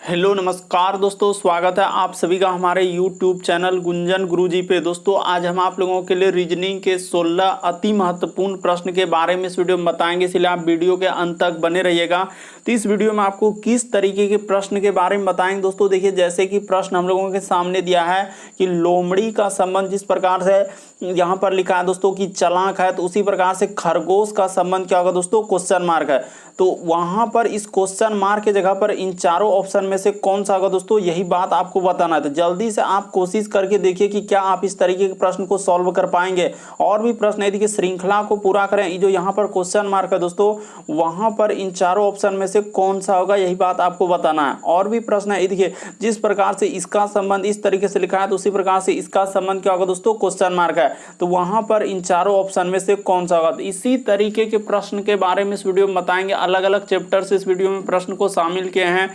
Hello नमस्कार दोस्तों, स्वागत है आप सभी का हमारे YouTube चैनल गुंजन गुरुजी पे। दोस्तों आज हम आप लोगों के लिए रीजनिंग के 16 अति महत्वपूर्ण प्रश्न के बारे में इस वीडियो में बताएंगे, इसलिए आप वीडियो के अंत तक बने रहिएगा। तो इस वीडियो में आपको किस तरीके के प्रश्न के बारे में बताएंगे दोस्तों। देखिए, जैसे कि प्रश्न हम लोगों के सामने दिया है कि लोमड़ी का संबंध जिस प्रकार से यहाँ पर लिखा है दोस्तों कि चालाक है, तो उसी प्रकार से खरगोश का संबंध क्या होगा दोस्तों, क्वेश्चन मार्क है। तो वहां पर इस क्वेश्चन मार्क की जगह पर इन चारों ऑप्शन में से कौन सा होगा दोस्तों, यही बात आपको बताना है। तो जल्दी से आप कोशिश करके देखिए कि क्या आप इस तरीके के प्रश्न को सॉल्व कर पाएंगे। और भी प्रश्न है, देखिए श्रृंखला को पूरा करें। ये जो यहाँ पर क्वेश्चन मार्क है दोस्तों, वहां पर इन चारों ऑप्शन में से कौन सा होगा, यही बात आपको बताना है। और भी प्रश्न है, देखिए जिस प्रकार से इसका संबंध इस तरीके से लिखा है, तो उसी प्रकार से इसका संबंध क्या होगा दोस्तों, क्वेश्चन मार्क है। तो वहां पर इन चारों ऑप्शन में से कौन सा होगा। तो इसी तरीके के प्रश्न के बारे में इस वीडियो में बताएंगे। अलग अलग चैप्टर से इस वीडियो में प्रश्न को शामिल किए हैं।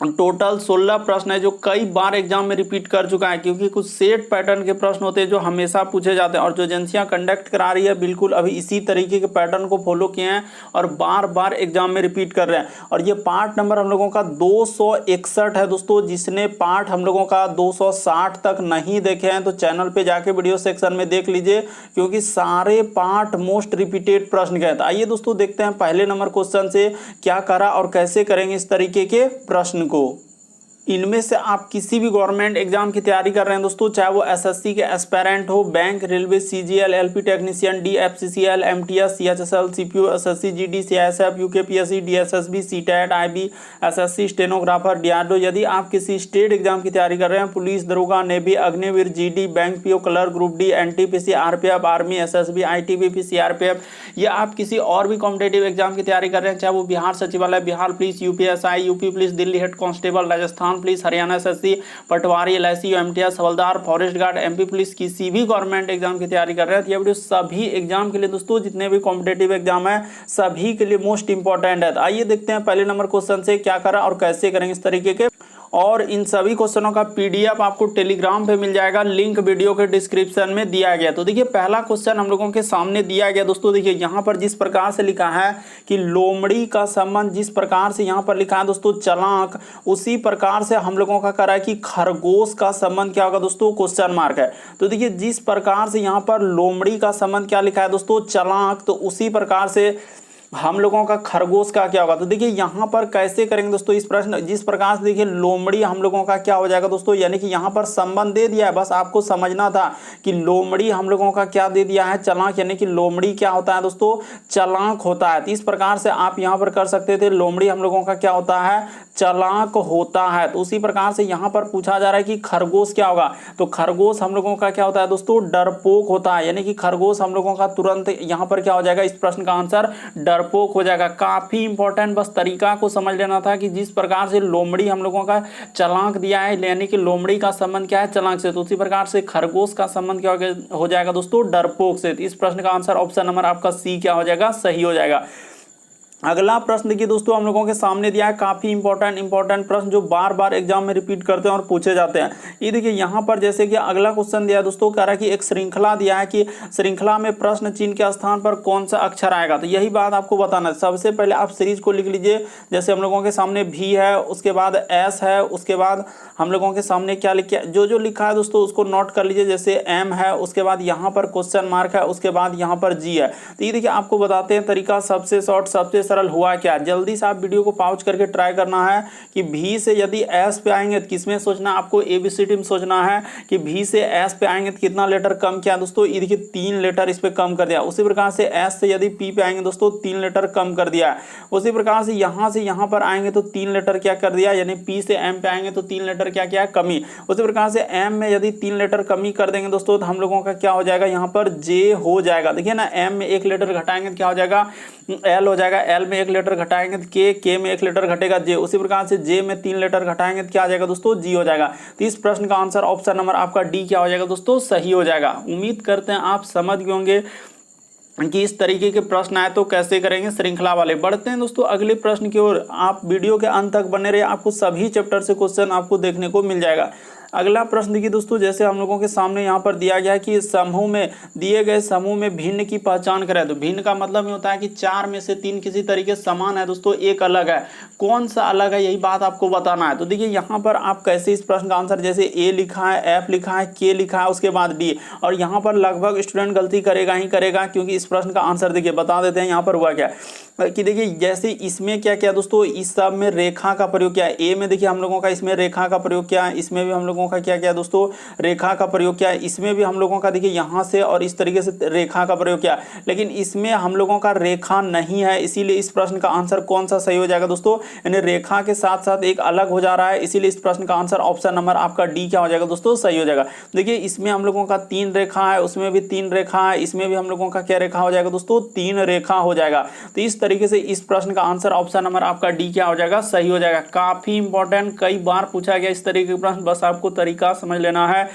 टोटल 16 प्रश्न है जो कई बार एग्जाम में रिपीट कर चुका है, क्योंकि कुछ सेट पैटर्न के प्रश्न होते हैं जो हमेशा पूछे जाते हैं। और जो एजेंसियां कंडक्ट करा रही है बिल्कुल अभी इसी तरीके के पैटर्न को फॉलो किए हैं और बार बार एग्जाम में रिपीट कर रहे हैं। और ये पार्ट नंबर हम लोगों का 261 है दोस्तों। जिसने पार्ट हम लोगों का 260 तक नहीं देखे हैं तो चैनल पे जाके वीडियो सेक्शन में देख लीजिए, क्योंकि सारे पार्ट मोस्ट रिपीटेड प्रश्न गए। आइए दोस्तों देखते हैं पहले नंबर क्वेश्चन से क्या करा और कैसे करेंगे इस तरीके के प्रश्न को। इनमें से आप किसी भी गवर्नमेंट एग्जाम की तैयारी कर रहे हैं दोस्तों, चाहे वो एसएससी के एस्पेरेंट हो, bank, railway, CGL, LP technician, DFCCL, MTS, CHSL, CPU, SSC, GD, CISF, UKPSC, DSSB, CTET, IB, SSC, stenographer, DRDO. यदि आप किसी स्टेट एग्जाम की तैयारी कर रहे हैं, पुलिस दरोगा, navy, Agniveer, GD, bank PO, clerk, group D, NTPC, RPF, army, SSB, ITBP, CRPF, या आप किसी और भी कॉम्पिटेटिव एग्जाम की तैयारी कर रहे हैं, चाहे वो बिहार सचिवालय, Bihar police, UPSI, UP police, Delhi head constable, Rajasthan police, Haryana SSC, patwari, LIC, MTS, havildar, forest guard, MP police, किसी भी गवर्नमेंट एग्जाम की तैयारी कर रहे हैं, तो ये वीडियो सभी एग्जाम के लिए दोस्तों, जितने भी कॉम्पिटेटिव एग्जाम है सभी के लिए मोस्ट इंपॉर्टेंट है। तो आइए देखते हैं पहले नंबर क्वेश्चन से क्या करा और कैसे करेंगे इस तरीके के। और इन सभी क्वेश्चनों का पीडीएफ आपको टेलीग्राम पे मिल जाएगा, लिंक वीडियो के डिस्क्रिप्शन में दिया गया। तो देखिए पहला क्वेश्चन हम लोगों के सामने दिया गया दोस्तों। देखिए यहाँ पर जिस प्रकार से लिखा है कि लोमड़ी का संबंध, जिस प्रकार से यहाँ पर लिखा है दोस्तों चालाक, उसी प्रकार से हम लोगों का करा है कि खरगोश का संबंध क्या होगा दोस्तों, क्वेश्चन मार्क है। तो देखिए जिस प्रकार से यहाँ पर लोमड़ी का संबंध क्या लिखा है दोस्तों, चालाक, तो उसी प्रकार से हम लोगों का खरगोश का क्या होगा। तो देखिए यहाँ पर कैसे करेंगे दोस्तों इस प्रश्न, जिस प्रकार से देखिए लोमड़ी हम लोगों का क्या हो जाएगा दोस्तों, यानी कि यहाँ पर संबंध दे दिया है, बस आपको समझना था कि लोमड़ी हम लोगों का क्या दे दिया है, चालाक, यानी कि लोमड़ी क्या होता है दोस्तों, चालाक होता है। तो इस प्रकार से आप यहाँ पर कर सकते थे, लोमड़ी हम लोगों का क्या होता है, चालाक होता है। तो उसी प्रकार से यहाँ पर पूछा जा रहा है कि खरगोश क्या होगा, तो खरगोश हम लोगों का क्या होता है दोस्तों, डरपोक होता है। यानी कि खरगोश हम लोगों का तुरंत यहाँ पर क्या हो जाएगा, इस प्रश्न का आंसर डरपोक हो जाएगा। काफी इंपॉर्टेंट, बस तरीका को समझ लेना था कि जिस प्रकार से लोमड़ी हम लोगों का चालाक दिया है, यानी कि लोमड़ी का संबंध क्या है, चालाक से, तो उसी प्रकार से खरगोश का संबंध क्या हो जाएगा दोस्तों, डरपोक से। तो इस प्रश्न का आंसर ऑप्शन नंबर आपका सी क्या हो जाएगा, सही हो जाएगा। अगला प्रश्न देखिए दोस्तों हम लोगों के सामने दिया है, काफी इंपॉर्टेंट प्रश्न जो बार बार एग्जाम में रिपीट करते हैं और पूछे जाते हैं। ये देखिए यहाँ पर जैसे कि अगला क्वेश्चन दिया है दोस्तों, कह रहा है कि एक श्रृंखला दिया है कि श्रृंखला में प्रश्न चिन्ह के स्थान पर कौन सा अक्षर आएगा। तो यही बात आपको बताना है। सबसे पहले आप सीरीज को लिख लीजिए। जैसे हम लोगों के सामने भी है, उसके बाद एस है, उसके बाद हम लोगों के सामने क्या लिखा, जो लिखा है दोस्तों उसको नोट कर लीजिए। जैसे एम है, उसके बाद यहाँ पर क्वेश्चन मार्क है, उसके बाद यहाँ पर जी है। तो ये देखिए आपको बताते हैं तरीका, सबसे शॉर्ट सबसे सरल हुआ क्या। जल्दी से आप वीडियो को पॉज करके ट्राई करना है कि भी से यदि एस पे आएंगे तो किसमें सोचना, आपको एबीसीडी में सोचना है कि भी से एस पे आएंगे तो कितना लेटर कम किया दोस्तों, ये देखिए 3 लेटर इस पे कम कर दिया। उसी प्रकार से एस से यदि पी पे आएंगे दोस्तों 3 लेटर कम कर दिया। उसी प्रकार से यहाँ पर आएंगे तो 3 लेटर क्या कर दिया, यानी पी से एम पे आएंगे तो 3 लेटर क्या किया, कमी। उसी प्रकार से एम में यदि 3 लेटर कमी कर देंगे दोस्तों तो हम लोगों का क्या हो जाएगा, यहाँ पर जे हो जाएगा। देखिए ना, एम में 1 लेटर घटाएंगे तो क्या हो जाएगा, एल हो जाएगा। एल में 1 लेटर घटाएंगे तो के में 1 लेटर घटेगा जे। उसी प्रकार से जे में 3 लेटर घटाएंगे तो क्या आ जाएगा दोस्तों, जी हो जाएगा। तो इस प्रश्न का आंसर ऑप्शन नंबर आपका डी क्या हो जाएगा दोस्तों, सही हो जाएगा। उम्मीद करते हैं आप समझ गए होंगे कि इस तरीके के प्रश्न आए तो कैसे करेंगे, श्रृंखला वाले। बढ़ते हैं दोस्तों अगले प्रश्न की ओर। आप वीडियो के अंत तक बने रहे, आपको सभी चैप्टर से क्वेश्चन आपको देखने को मिल जाएगा। अगला प्रश्न देखिए दोस्तों, जैसे हम लोगों के सामने यहाँ पर दिया गया है कि समूह में दिए गए समूह में भिन्न की पहचान करें। तो भिन्न का मतलब ये होता है कि 4 में से 3 किसी तरीके से समान है दोस्तों, एक अलग है। कौन सा अलग है, यही बात आपको बताना है। तो देखिए यहाँ पर आप कैसे इस प्रश्न का आंसर, जैसे ए लिखा है, एफ लिखा है, के लिखा है, उसके बाद डी, और यहाँ पर लगभग स्टूडेंट गलती करेगा ही करेगा, क्योंकि इस प्रश्न का आंसर देखिए बता देते हैं यहाँ पर हुआ क्या कि देखिए जैसे इसमें क्या किया दोस्तों, इस सब में रेखा का प्रयोग किया। ए में देखिए हम लोगों का इसमें रेखा का प्रयोग किया, इसमें भी हम लोगों का क्या किया दोस्तों, रेखा का प्रयोग किया। इसमें भी हम लोगों का देखिए यहाँ से और इस तरीके से रेखा का प्रयोग किया, लेकिन इसमें हम लोगों का रेखा नहीं है, इसीलिए इस प्रश्न का आंसर कौन सा सही हो जाएगा दोस्तों, यानी रेखा के साथ साथ एक अलग हो जा रहा है, इसीलिए इस प्रश्न का आंसर ऑप्शन नंबर आपका डी क्या हो जाएगा दोस्तों, सही हो जाएगा। देखिए इसमें हम लोगों का 3 रेखा है, उसमें भी 3 रेखा है, इसमें भी हम लोगों का क्या रेखा हो जाएगा दोस्तों, 3 रेखा हो जाएगा। तो इस तरीके से इस प्रश्न का आंसर ऑप्शन नंबर आपका डी क्या हो जाएगा, सही हो जाएगा। काफी इंपॉर्टेंट, कई बार पूछा गया इस तरीके का प्रश्न, बस आपको तरीका समझ लेना है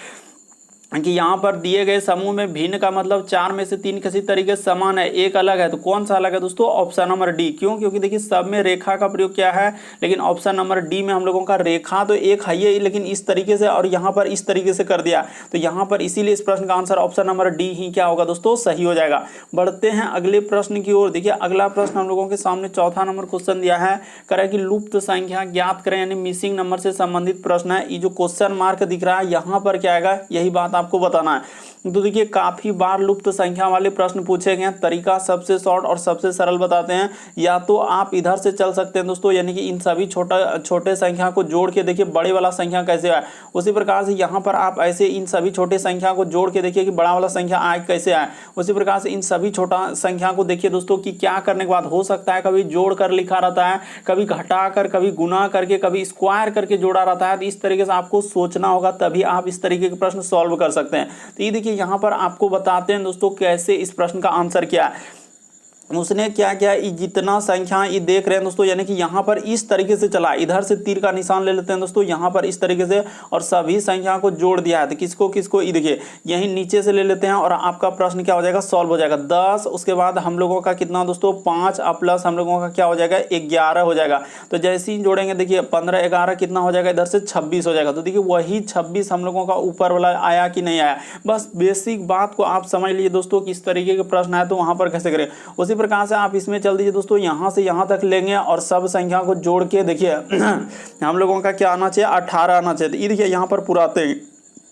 कि यहाँ पर दिए गए समूह में भिन्न का मतलब 4 में से 3 किसी तरीके से समान है, एक अलग है। तो कौन सा अलग है दोस्तों, ऑप्शन नंबर डी। क्यों, क्योंकि देखिए सब में रेखा का प्रयोग किया है, लेकिन ऑप्शन नंबर डी में हम लोगों का रेखा तो एक है ही, लेकिन इस तरीके से और यहाँ पर इस तरीके से कर दिया, तो यहाँ पर इसीलिए इस प्रश्न का आंसर ऑप्शन नंबर डी ही क्या होगा दोस्तों, सही हो जाएगा। बढ़ते हैं अगले प्रश्न की ओर। देखिए अगला प्रश्न हम लोगों के सामने चौथा नंबर क्वेश्चन दिया है, करें कि लुप्त संख्या ज्ञात करें, यानी मिसिंग नंबर से संबंधित प्रश्न है। ये जो क्वेश्चन मार्क दिख रहा है यहाँ पर क्या आएगा, यही बात आपको बताना है। तो देखिए काफी बार लुप्त संख्या वाले प्रश्न पूछे गए हैं, तरीका सबसे शॉर्ट और सबसे सरल बताते हैं। या तो आप इधर से चल सकते हैं दोस्तों, यानी कि इन सभी छोटे संख्या को जोड़ के देखिए बड़े वाला संख्या कैसे आए, उसी प्रकार से यहाँ पर आप ऐसे इन सभी छोटे संख्या को जोड़ के देखिए कि बड़ा वाला संख्या आए कैसे आए। उसी प्रकार से इन सभी छोटा संख्या को देखिए दोस्तों कि क्या करने के बाद हो सकता है कभी जोड़ कर लिखा रहता है, कभी घटा कर, कभी गुना करके, कभी स्क्वायर करके जोड़ा रहता है। तो इस तरीके से आपको सोचना होगा, तभी आप इस तरीके के प्रश्न सॉल्व कर सकते हैं। तो ये देखिए यहाँ पर आपको बताते हैं दोस्तों कैसे इस प्रश्न का आंसर क्या है। उसने क्या किया, जितना संख्या ये देख रहे हैं दोस्तों, यानी कि यहाँ पर इस तरीके से चला, इधर से तीर का निशान ले लेते हैं दोस्तों, यहाँ पर इस तरीके से, और सभी संख्या को जोड़ दिया है। तो किसको किसको, ये देखिए यही नीचे से ले लेते हैं और आपका प्रश्न क्या हो जाएगा, सॉल्व हो जाएगा। 10, उसके बाद हम लोगों का कितना दोस्तों 5 प्लस हम लोगों का क्या हो जाएगा 11 हो जाएगा। तो जैसे ही जोड़ेंगे देखिए 15 11 कितना हो जाएगा, इधर से 26 हो जाएगा। तो देखिए वही 26 हम लोगों का ऊपर वाला आया कि नहीं आया, बस बेसिक बात को आप समझ लीजिए दोस्तों कि इस तरीके के प्रश्न है तो वहां पर कैसे करें। उसी प्रकार से आप इसमें चल दीजिए दोस्तों, यहां से यहां तक लेंगे और सब संख्या को जोड़ के देखिए हम लोगों का क्या आना चाहिए, 18 आना चाहिए। तो ये देखिए यहाँ पर पुराते हैं,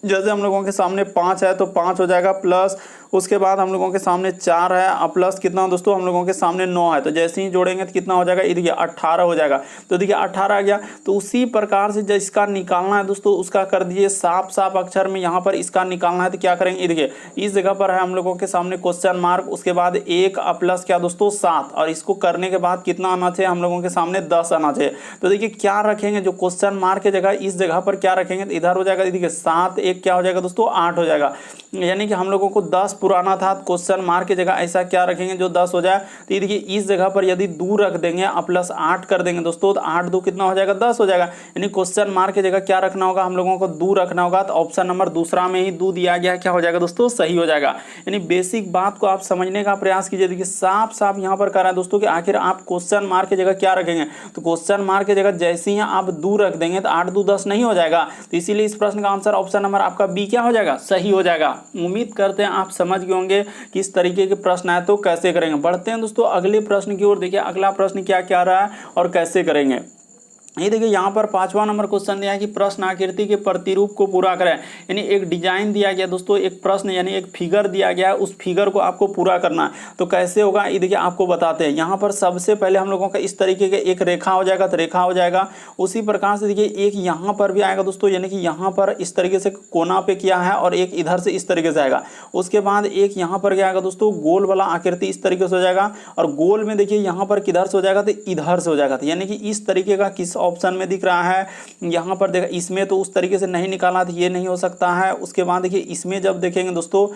जैसे हम लोगों के सामने 5 है तो 5 हो जाएगा, प्लस उसके बाद हम लोगों के सामने 4 है और प्लस कितना दोस्तों हम लोगों के सामने 9 है। तो जैसे ही जोड़ेंगे तो कितना हो जाएगा, ये देखिए 18 हो जाएगा। तो देखिए 18 आ गया। तो उसी प्रकार से जिसका निकालना है दोस्तों उसका कर दीजिए साफ साफ अक्षर में, यहाँ पर इसका निकालना है तो क्या करेंगे, ये देखिए इस जगह पर है हम लोगों के सामने क्वेश्चन मार्क, उसके बाद 1 प्लस क्या दोस्तों 7, और इसको करने के बाद कितना आना चाहिए हम लोगों के सामने 10 आना चाहिए। तो देखिए क्या रखेंगे, जो क्वेश्चन मार्क की जगह इस जगह पर क्या रखेंगे, तो इधर हो जाएगा, देखिए 7 1 क्या हो जाएगा दोस्तों 8 हो जाएगा। यानी कि हम लोगों को 10 पुराना था, क्वेश्चन मार्क की जगह ऐसा क्या रखेंगे जो 10 हो जाए। तो ये देखिए इस जगह पर यदि 2 रख देंगे प्लस 8 कर देंगे दोस्तों, तो 8 2 कितना हो जाएगा 10 हो जाएगा। यानी क्वेश्चन मार्क की जगह क्या रखना होगा, हम लोगों को 2 रखना होगा। तो ऑप्शन नंबर दूसरा में ही 2 दिया गया, क्या हो जाएगा दोस्तों, सही हो जाएगा। यानी बेसिक बात को आप समझने का प्रयास कीजिए। देखिए साफ साफ यहाँ पर कह रहा है दोस्तों कि आखिर आप क्वेश्चन मार्क की जगह क्या रखेंगे। तो क्वेश्चन मार्क की जगह जैसे ही आप 2 रख देंगे तो 8 2 10 नहीं हो जाएगा। तो इसीलिए इस प्रश्न का आंसर ऑप्शन नंबर आपका बी क्या हो जाएगा, सही हो जाएगा। उम्मीद करते हैं आप समझ गए होंगे कि इस तरीके के प्रश्न आए तो कैसे करेंगे। बढ़ते हैं दोस्तों अगले प्रश्न की ओर। देखिए अगला प्रश्न क्या क्या रहा है और कैसे करेंगे। ये देखिए यहाँ पर 5वां नंबर क्वेश्चन दिया है कि प्रश्न आकृति के प्रतिरूप को पूरा करें। यानी एक डिजाइन दिया गया दोस्तों, एक प्रश्न यानी एक फिगर दिया गया है, उस फिगर को आपको पूरा करना है। तो कैसे होगा ये देखिए आपको बताते हैं। यहाँ पर सबसे पहले हम लोगों का इस तरीके के एक रेखा हो जाएगा, तो रेखा हो जाएगा। उसी प्रकार से देखिए एक यहाँ पर भी आएगा दोस्तों, यानी कि यहाँ पर इस तरीके से कोना पे किया है और एक इधर से इस तरीके से आएगा। उसके बाद एक यहाँ पर क्या आएगा दोस्तों, गोल वाला आकृति इस तरीके से हो जाएगा, और गोल में देखिए यहाँ पर किधर से हो जाएगा, तो इधर से हो जाएगा। यानी कि इस तरीके का किस ऑप्शन में दिख रहा है, यहाँ पर देखा इसमें तो उस तरीके से नहीं निकाला, तो ये नहीं हो सकता है। उसके बाद देखिए इसमें जब देखेंगे दोस्तों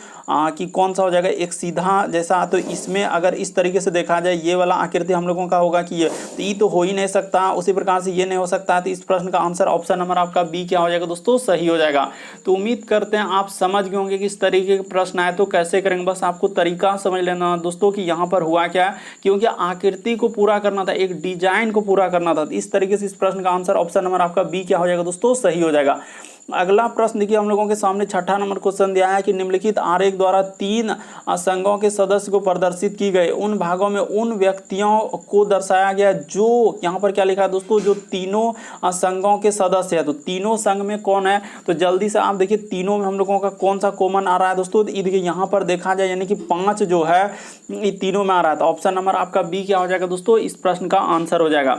कि कौन सा हो जाएगा, एक सीधा जैसा, तो इसमें अगर इस तरीके से देखा जाए ये वाला आकृति हम लोगों का होगा कि ये तो हो ही नहीं सकता। उसी प्रकार से ये नहीं हो सकता। तो इस प्रश्न का आंसर ऑप्शन नंबर आपका बी क्या हो जाएगा दोस्तों, सही हो जाएगा। तो उम्मीद करते हैं आप समझ गए होंगे कि इस तरीके के प्रश्न आए तो कैसे करेंगे। बस आपको तरीका समझ लेना दोस्तों कि यहाँ पर हुआ क्या, क्योंकि आकृति को पूरा करना था, एक डिजाइन को पूरा करना था। इस तरीके से इस प्रश्न का आंसर ऑप्शन नंबर आपका बी क्या हो जाएगा दोस्तों, सही हो जाएगा। अगला प्रश्न देखिए हम लोगों के सामने छठा नंबर क्वेश्चन दिया है कि निम्नलिखित आरेख द्वारा 3 संघों के सदस्य को प्रदर्शित की गए उन भागों में उन व्यक्तियों को दर्शाया गया जो, यहाँ पर क्या लिखा है दोस्तों, जो तीनों संघों के सदस्य है। तो तीनों संघ में कौन है, तो जल्दी से आप देखिए तीनों में हम लोगों का कौन सा कॉमन आ रहा है दोस्तों, देखिए यहाँ पर देखा जाए यानी कि 5 जो है ये तीनों में आ रहा है। तो ऑप्शन नंबर आपका बी क्या हो जाएगा दोस्तों, इस प्रश्न का आंसर हो जाएगा।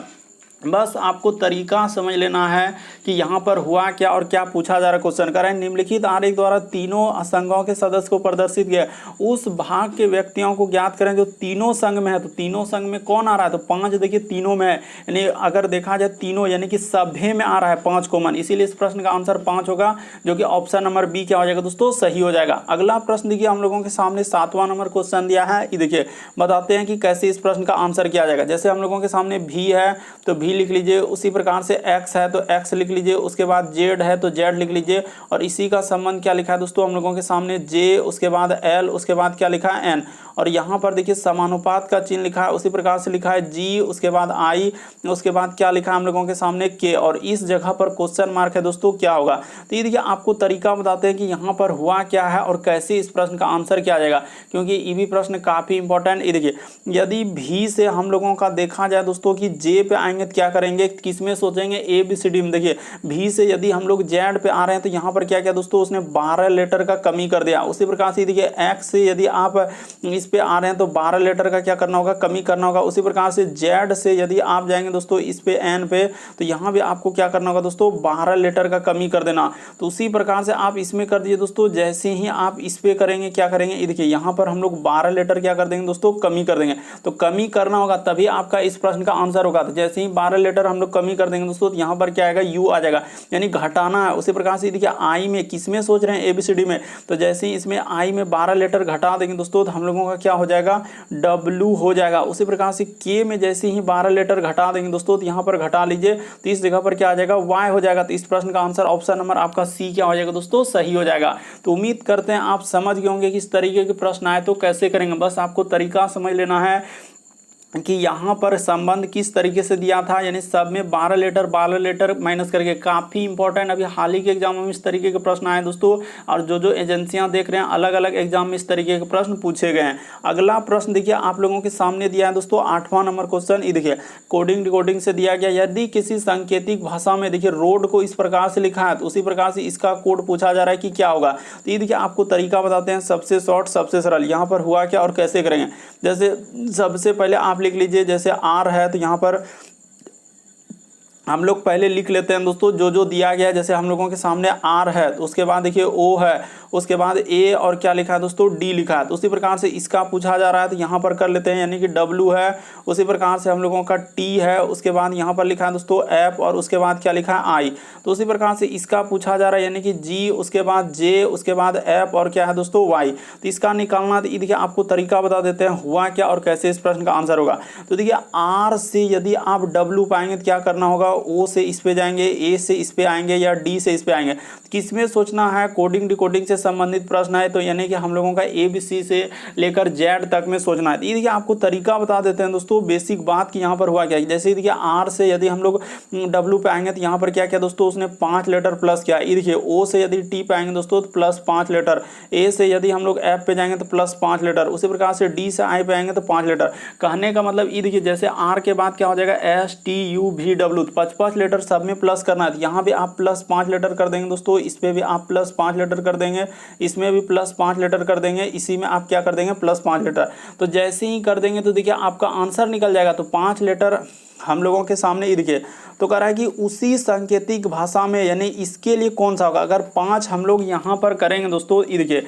बस आपको तरीका समझ लेना है कि यहाँ पर हुआ क्या और क्या पूछा जा रहा है। क्वेश्चन कर रहे हैं निम्नलिखित आरेख द्वारा तीनों संघों के सदस्य को प्रदर्शित किया उस भाग के व्यक्तियों को ज्ञात करें जो तीनों संघ में है। तो तीनों संघ में कौन आ रहा है, तो 5 देखिए तीनों में है, यानी अगर देखा जाए तीनों यानी कि सभे में आ रहा है 5 कॉमन, इसीलिए इस प्रश्न का आंसर 5 होगा, जो कि ऑप्शन नंबर बी क्या हो जाएगा दोस्तों, सही हो जाएगा। अगला प्रश्न देखिए हम लोगों के सामने 7वां नंबर क्वेश्चन दिया है। ये देखिए बताते हैं कि कैसे इस प्रश्न का आंसर किया जाएगा। जैसे हम लोगों के सामने भी है तो भी लिख लीजिए, उसी प्रकार से x है तो x लिख लीजिए, उसके बाद z है तो z लिख लीजिए, और इसी का संबंध क्या लिखा है दोस्तों हम लोगों के सामने j, उसके बाद l, उसके बाद क्या लिखा है n, और यहाँ पर देखिए समानुपात का चिन्ह लिखा है, उसी प्रकार से लिखा है g, उसके बाद i, उसके बाद क्या लिखा है हम लोगों के सामने k, और इस जगह पर क्वेश्चन मार्क है दोस्तों, क्या होगा। तो ये देखिए आपको तरीका बताते हैं कि यहाँ पर हुआ क्या है और कैसे इस प्रश्न का आंसर किया जाएगा, क्योंकि ये भी प्रश्न काफी इंपॉर्टेंट। ये देखिए यदि भी से हम लोगों का देखा जाए दोस्तों कि जे पे आएंगे तो क्या करेंगे, किसमें सोचेंगे, ए बी सी डी में। देखिए भी से यदि हम लोग जेड पे आ रहे हैं तो यहाँ पर क्या किया दोस्तों, उसने 12 लेटर का कमी कर दिया। उसी प्रकार से देखिए एक्स से यदि आप इस पे आ रहे हैं तो 12 लेटर का क्या करना होगा, कमी करना होगा। उसी प्रकार से जेड से यदि आप जाएंगे दोस्तों इस पे एन पे, तो यहाँ भी आपको क्या करना होगा दोस्तों, 12 लेटर का कमी कर देना। तो उसी प्रकार से आप इसमें कर दीजिए दोस्तों, जैसे ही आप इस पे करेंगे क्या करेंगे, देखिए यहाँ पर हम लोग 12 लेटर क्या कर देंगे दोस्तों, कमी कर देंगे। तो कमी करना होगा तभी आपका इस प्रश्न का आंसर होगा। तो जैसे ही 12 लेटर हम लोग कमी कर देंगे दोस्तों, यहाँ पर क्या आएगा, यू आ जाएगा, यानी घटाना है। उसी प्रकार से देखिए आई में किस में सोच रहे हैं, एबीसीडी में, तो जैसे ही इसमें आई में 12 लेटर घटा देंगे दोस्तों तो हम लोगों का क्या हो जाएगा, डब्ल्यू हो जाएगा। उसी प्रकार से के में जैसे ही 12 लेटर घटा देंगे दोस्तों तो यहाँ पर घटा लीजिए, तो इस जगह पर क्या आ जाएगा, वाई हो जाएगा। तो इस प्रश्न का आंसर ऑप्शन नंबर आपका सी क्या हो जाएगा दोस्तों, सही हो जाएगा। तो उम्मीद करते हैं आप समझ गए होंगे कि इस तरीके के प्रश्न आए तो कैसे करेंगे। बस आपको तरीका समझ लेना है कि यहाँ पर संबंध किस तरीके से दिया था, यानी सब में 12 लेटर माइनस करके। काफ़ी इंपॉर्टेंट, अभी हाल ही के एग्जाम में इस तरीके के प्रश्न आए दोस्तों, और जो एजेंसियां देख रहे हैं अलग अलग एग्जाम में इस तरीके के प्रश्न पूछे गए हैं। अगला प्रश्न देखिए आप लोगों के सामने दिया है दोस्तों 8वां नंबर क्वेश्चन। ये देखिए कोडिंग डिकोडिंग से दिया गया, यदि किसी सांकेतिक भाषा में देखिए रोड को इस प्रकार से लिखा है तो उसी प्रकार से इसका कोड पूछा जा रहा है कि क्या होगा। तो ये देखिए आपको तरीका बताते हैं, सबसे शॉर्ट सबसे सरल। यहाँ पर हुआ क्या और कैसे करेंगे, जैसे सबसे पहले आप लिख लीजिए, जैसे आर है तो यहाँ पर हम लोग पहले लिख लेते हैं दोस्तों जो दिया गया है। जैसे हम लोगों के सामने आर है तो उसके बाद देखिए ओ है, उसके बाद ए और क्या लिखा है दोस्तों, डी लिखा है। तो उसी प्रकार से इसका पूछा जा रहा है तो यहाँ पर कर लेते हैं, यानी कि डब्ल्यू है। उसी प्रकार से हम लोगों का टी है, उसके बाद यहाँ पर लिखा है दोस्तों एफ, और उसके बाद क्या लिखा है आई। तो उसी प्रकार से इसका पूछा जा रहा है, यानी कि जी, उसके बाद जे, उसके बाद एफ, और क्या है दोस्तों वाई। तो इसका निकालना, तो देखिए आपको तरीका बता देते हैं हुआ क्या और कैसे इस प्रश्न का आंसर होगा। तो देखिए आर से यदि आप डब्ल्यू पाएंगे तो क्या करना होगा, ओ से इस पे जाएंगे, ए से इस पे आएंगे, या डी से इस पे आएंगे। किसमें सोचना है, कोडिंग डिकोडिंग से संबंधित प्रश्न है, तो यानी कि हम लोगों का ए बी सी से लेकर जेड तक में सोचना है। ये देखिए आपको तरीका बता देते हैं दोस्तों, बेसिक बात कि यहाँ पर हुआ क्या। जैसे देखिए आर से यदि हम लोग डब्ल्यू पे आएंगे तो यहाँ पर क्या किया दोस्तों, उसने 5 लेटर प्लस किया। ये देखिए ओ से यदि टी पे आएंगे दोस्तों तो प्लस 5 लेटर, ए से यदि हम लोग एफ पे जाएंगे तो प्लस 5 लेटर, उसी प्रकार से डी से आई पे आएंगे तो 5 लेटर। कहने का मतलब ये देखिए जैसे आर के बाद क्या हो जाएगा, S T U V W, 5 letter सब में प्लस करना है। यहाँ भी आप प्लस 5 लेटर कर देंगे दोस्तों, इस पे भी आप प्लस 5 लेटर कर देंगे, इसमें भी प्लस 5 लेटर कर देंगे, इसी में आप क्या कर देंगे, प्लस 5 लेटर। तो जैसे ही कर देंगे तो देखिए आपका आंसर निकल जाएगा। तो 5 लेटर हम लोगों के सामने, ये देखिए तो कह रहा है कि उसी सांकेतिक भाषा में, यानी इसके लिए कौन सा होगा। अगर 5 हम लोग यहाँ पर करेंगे दोस्तों, ये देखिए